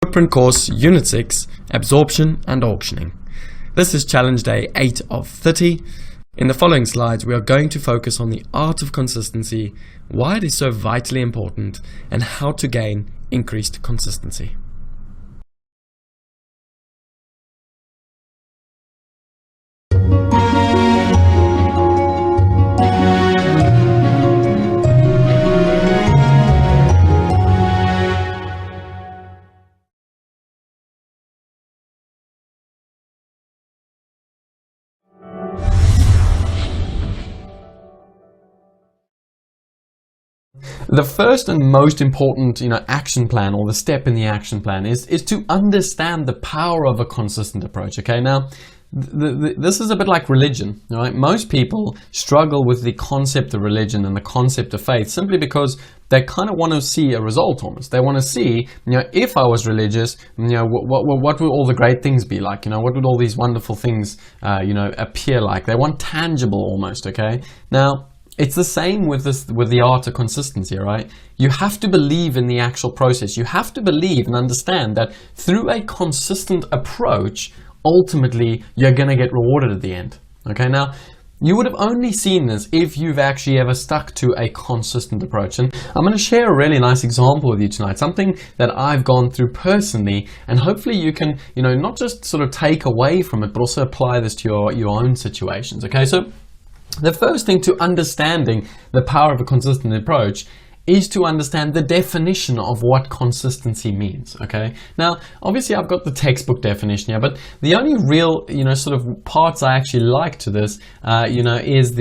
Footprint course Unit 6, Absorption and Auctioning. This is challenge day 8 of 30. In the following slides we are going to focus on the art of consistency, why it is so vitally important, and how to gain increased consistency. The first and most important, action plan, or the step in the action plan is to understand the power of a consistent approach. Okay, now this is a bit like religion, right? Most people struggle with the concept of religion and the concept of faith simply because they kind of want to see a result almost. They want to see, if I was religious, what would all the great things be like? What would all these wonderful things, appear like? They want tangible almost. Okay, now. It's the same with the art of consistency, right? You have to believe in the actual process. You have to believe and understand that through a consistent approach, ultimately, you're going to get rewarded at the end. Okay, now, you would have only seen this if you've actually ever stuck to a consistent approach. And I'm going to share a really nice example with you tonight, something that I've gone through personally, and hopefully you can, not just sort of take away from it, but also apply this to your own situations. Okay, so the first thing to understanding the power of a consistent approach is to understand the definition of what consistency means. Okay, now obviously I've got the textbook definition here, but the only real sort of parts I actually like to this is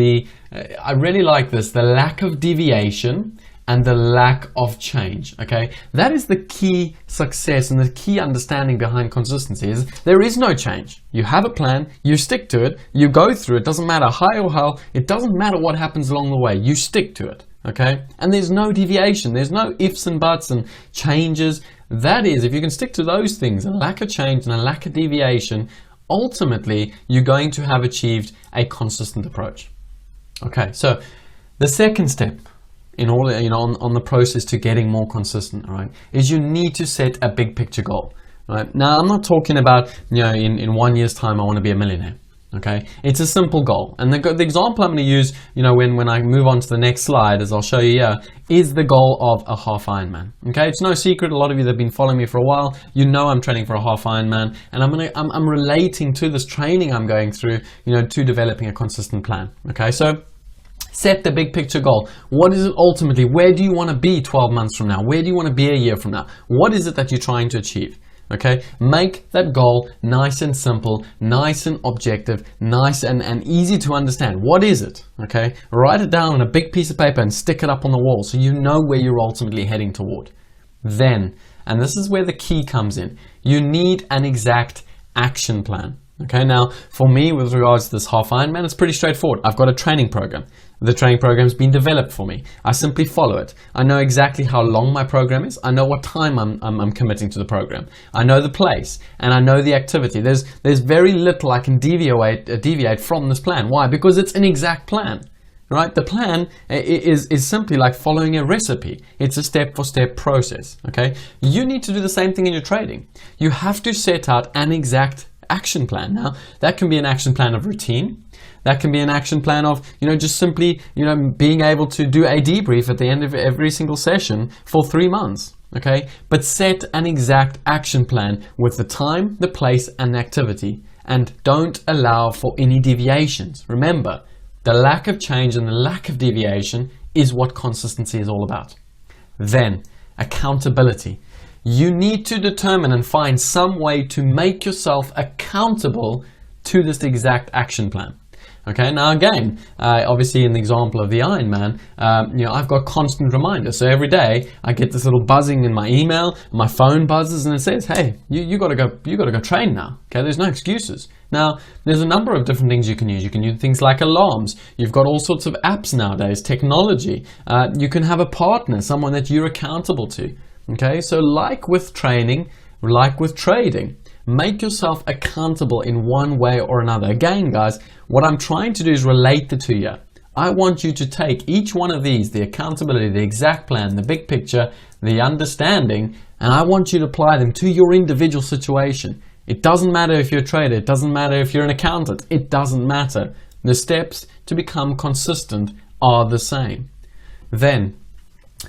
I really like this, the lack of deviation and the lack of change. Okay, that is the key success and the key understanding behind consistency is there is no change. You have a plan, you stick to it, you go through it, doesn't matter high or low, it doesn't matter what happens along the way, you stick to it. Okay, and there's no deviation, there's no ifs and buts and changes. That is, if you can stick to those things, a lack of change and a lack of deviation, ultimately you're going to have achieved a consistent approach. Okay, so the second step in order, on the process to getting more consistent, right, is you need to set a big picture goal, right? Now, I'm not talking about, in 1 year's time, I want to be a millionaire, okay? It's a simple goal. And the example I'm going to use, when I move on to the next slide, as I'll show you here, is the goal of a half Ironman, okay? It's no secret, a lot of you that have been following me for a while, I'm training for a half Ironman, and I'm relating to this training I'm going through, to developing a consistent plan, okay? So, set the big picture goal. What is it ultimately? Where do you want to be 12 months from now? Where do you want to be a year from now? What is it that you're trying to achieve? Okay, make that goal nice and simple, nice and objective, nice and easy to understand. What is it? Okay, write it down on a big piece of paper and stick it up on the wall so you know where you're ultimately heading toward. Then, and this is where the key comes in, you need an exact action plan. Okay, now for me with regards to this half Ironman, it's pretty straightforward. I've got a training program. The training program's been developed for me. I simply follow it. I know exactly how long my program is. I know what time I'm committing to the program. I know the place and I know the activity. There's very little I can deviate from this plan. Why? Because it's an exact plan. Right? The plan is simply like following a recipe. It's a step-for-step process. Okay? You need to do the same thing in your trading. You have to set out an exact action plan. Now, that can be an action plan of routine. That can be an action plan of, just simply, being able to do a debrief at the end of every single session for 3 months. Okay? But set an exact action plan with the time, the place, and the activity. And don't allow for any deviations. Remember, the lack of change and the lack of deviation is what consistency is all about. Then, accountability. You need to determine and find some way to make yourself accountable to this exact action plan. Okay, now again, obviously in the example of the Ironman, I've got constant reminders. So every day I get this little buzzing in my email, my phone buzzes and it says, hey, you gotta go train now. Okay, there's no excuses. Now, there's a number of different things you can use. You can use things like alarms. You've got all sorts of apps nowadays, technology. You can have a partner, someone that you're accountable to. Okay, so like with training, like with trading, make yourself accountable in one way or another. Again, guys, what I'm trying to do is relate the two here. I want you to take each one of these, the accountability, the exact plan, the big picture, the understanding, and I want you to apply them to your individual situation. It doesn't matter if you're a trader, it doesn't matter if you're an accountant, it doesn't matter. The steps to become consistent are the same. Then,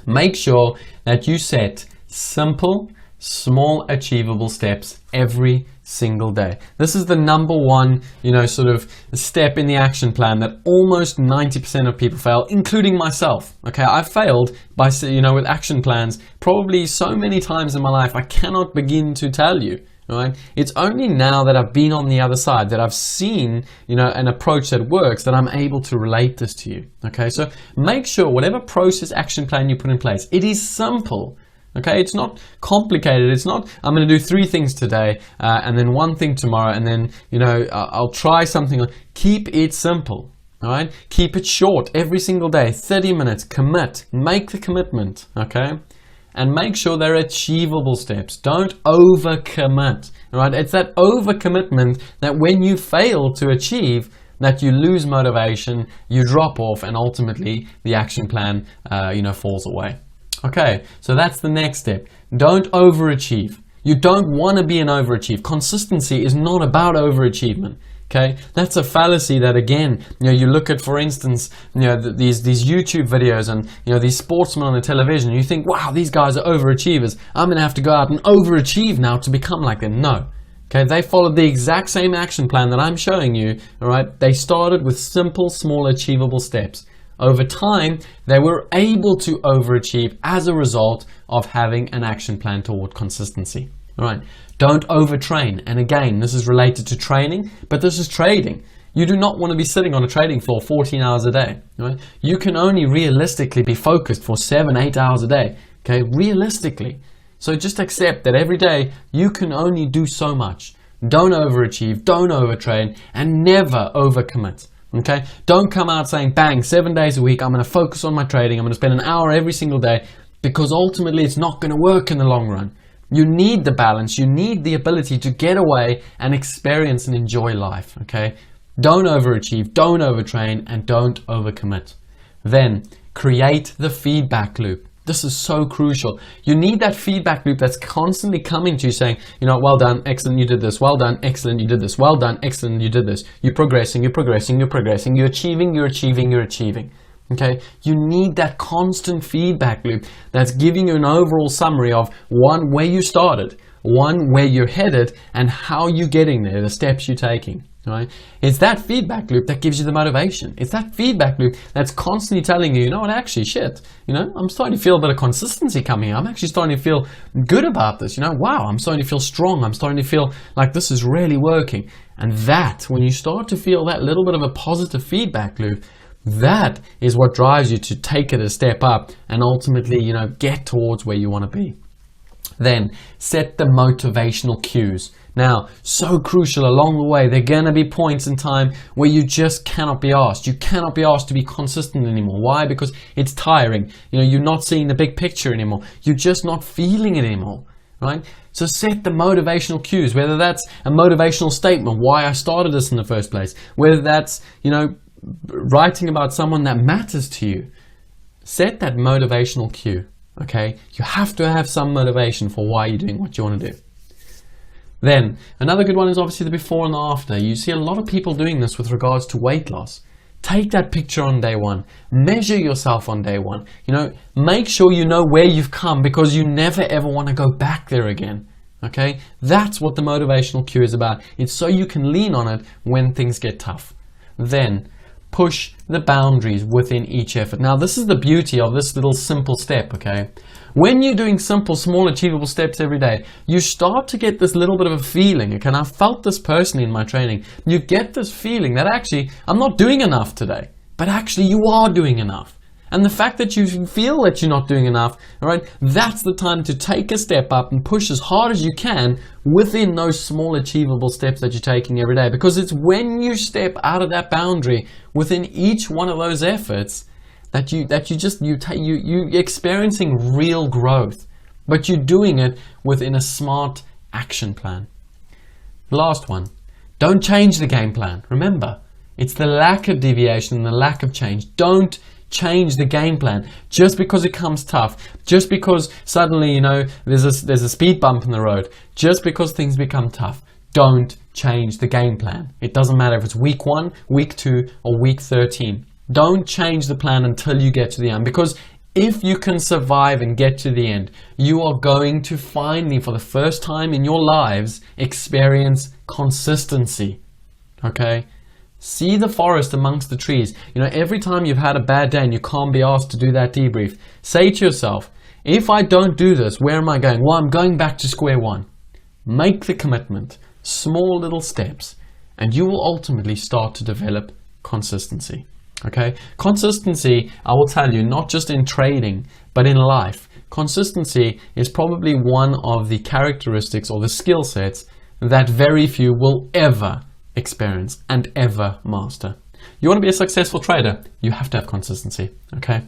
make sure that you set simple, small, achievable steps every single day. This is the number one, sort of step in the action plan that almost 90% of people fail, including myself. Okay, I've failed by, with action plans probably so many times in my life, I cannot begin to tell you. Right? It's only now that I've been on the other side, that I've seen, an approach that works, that I'm able to relate this to you. Okay, so make sure whatever process action plan you put in place, it is simple. Okay, it's not complicated. It's not, I'm going to do 3 things today and then 1 thing tomorrow, and then, I'll try something. Keep it simple. All right, keep it short every single day, 30 minutes, commit, make the commitment. Okay. And make sure they're achievable steps. Don't overcommit. Right? It's that overcommitment that when you fail to achieve, that you lose motivation, you drop off, and ultimately the action plan, falls away. Okay, so that's the next step. Don't overachieve. You don't want to be an overachiever. Consistency is not about overachievement. Okay, that's a fallacy that, again, you look at, for instance, these YouTube videos and, these sportsmen on the television, you think, wow, these guys are overachievers. I'm going to have to go out and overachieve now to become like them. No. Okay, they followed the exact same action plan that I'm showing you. All right, they started with simple, small, achievable steps. Over time, they were able to overachieve as a result of having an action plan toward consistency. All right. Don't overtrain. And again, this is related to training, but this is trading. You do not want to be sitting on a trading floor 14 hours a day. Right? You can only realistically be focused for 7-8 hours a day. Okay, realistically. So just accept that every day you can only do so much. Don't overachieve, don't overtrain, and never overcommit. Okay, don't come out saying, bang, 7 days a week, I'm going to focus on my trading, I'm going to spend an hour every single day, because ultimately it's not going to work in the long run. You need the balance, you need the ability to get away and experience and enjoy life, okay? Don't overachieve, don't overtrain, and don't overcommit. Then, create the feedback loop. This is so crucial. You need that feedback loop that's constantly coming to you saying, well done, excellent, you did this. Well done, excellent, you did this. Well done, excellent, you did this. You're progressing, you're progressing, you're progressing. You're achieving, you're achieving, you're achieving. Okay, you need that constant feedback loop that's giving you an overall summary of 1, where you started, 1, where you're headed, and how you're getting there, the steps you're taking. Right? It's that feedback loop that gives you the motivation. It's that feedback loop that's constantly telling you, actually, shit, I'm starting to feel a bit of consistency coming. I'm actually starting to feel good about this. Wow, I'm starting to feel strong. I'm starting to feel like this is really working. And that, when you start to feel that little bit of a positive feedback loop, that is what drives you to take it a step up and ultimately, get towards where you want to be. Then set the motivational cues. Now, so crucial along the way. There are going to be points in time where you just cannot be asked. You cannot be asked to be consistent anymore. Why? Because it's tiring. You're not seeing the big picture anymore. You're just not feeling it anymore. Right? So set the motivational cues, whether that's a motivational statement, why I started this in the first place, whether that's, writing about someone that matters to you. Set that motivational cue. Okay, you have to have some motivation for why you're doing what you want to do. Then another good one is obviously the before and the after. You see a lot of people doing this with regards to weight loss. Take that picture on day 1. Measure yourself on day 1. Make sure you know where you've come, because you never ever want to go back there again. Okay, that's what the motivational cue is about. It's so you can lean on it when things get tough. Then push the boundaries within each effort. Now, this is the beauty of this little simple step, okay? When you're doing simple, small, achievable steps every day, you start to get this little bit of a feeling, okay? And I've felt this personally in my training. You get this feeling that actually, I'm not doing enough today, but actually you are doing enough. And the fact that you feel that you're not doing enough, all right, that's the time to take a step up and push as hard as you can within those small achievable steps that you're taking every day. Because it's when you step out of that boundary within each one of those efforts that you're experiencing real growth, but you're doing it within a smart action plan. Last one, don't change the game plan. Remember, it's the lack of deviation and the lack of change. Don't change the game plan just because it comes tough, just because suddenly, you know, there's a speed bump in the road, just because things become tough. Don't change the game plan. It doesn't matter if it's week 1, week 2, or week 13. Don't change the plan until you get to the end, because if you can survive and get to the end, you are going to finally, for the first time in your lives, experience consistency. Okay? See the forest amongst the trees. You know, every time you've had a bad day and you can't be asked to do that debrief, say to yourself, if I don't do this, where am I going? Well, I'm going back to square one. Make the commitment, small little steps, and you will ultimately start to develop consistency. Okay, consistency, I will tell you, not just in trading, but in life. Consistency is probably one of the characteristics or the skill sets that very few will ever experience and ever master. You want to be a successful trader, you have to have consistency. Okay.